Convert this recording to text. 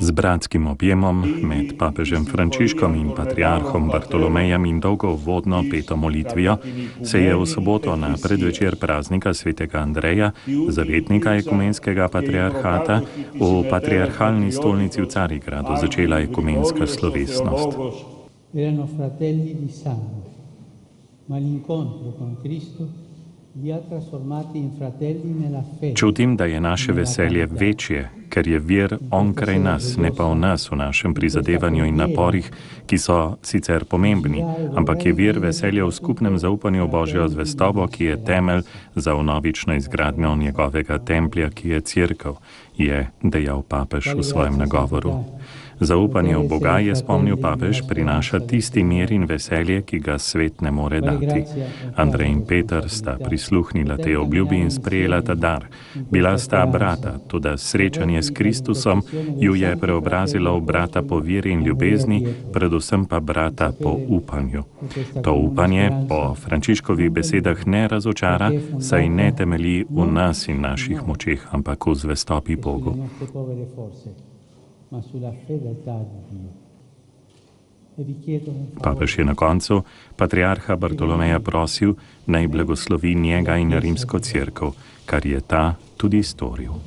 Z bratskim objemom med papežem Frančiškom in patriarhom Bartolomejem in dolgo uvodno peto molitvijo se je v soboto na predvečer praznika svetega Andreja, zavetnika ekumenskega patriarhata, v patriarhalni stolnici v Carigradu začela ekumenska slovesnost. Erano fratelli di sangue, ma l'incontro con Cristo li ha trasformati in fratelli nella fede. Čutim, da je naše veselje večje, ker je vir onkraj nas, ne pa v nas, v našem prizadevanju in naporih, ki so sicer pomembni, ampak je vir veselja v skupnem zaupanju v Božjo zvestobo, ki je temelj za vnovično izgradnjo njegovega templja, ki je cerkev, je dejal papež v svojem nagovoru. Zaupanje v Boga, je spomnil papež, prinaša tisti mir in veselje, ki ga svet ne more dati. Andrej in Peter sta prisluhnila tej obljubi in sprejela ta dar. Bila sta brata, toda srečanje s Kristusom ju je preobrazilo v brata po veri in ljubezni, predvsem pa brata po upanju. To upanje po Frančiškovih besedah ne razočara, saj ne temelji v nas in naših močeh, ampak v zvestobi Bogu. Papež je na koncu patriarha Bartolomeja prosil, naj blagoslovi njega in rimsko cerkev, kar je ta tudi storil.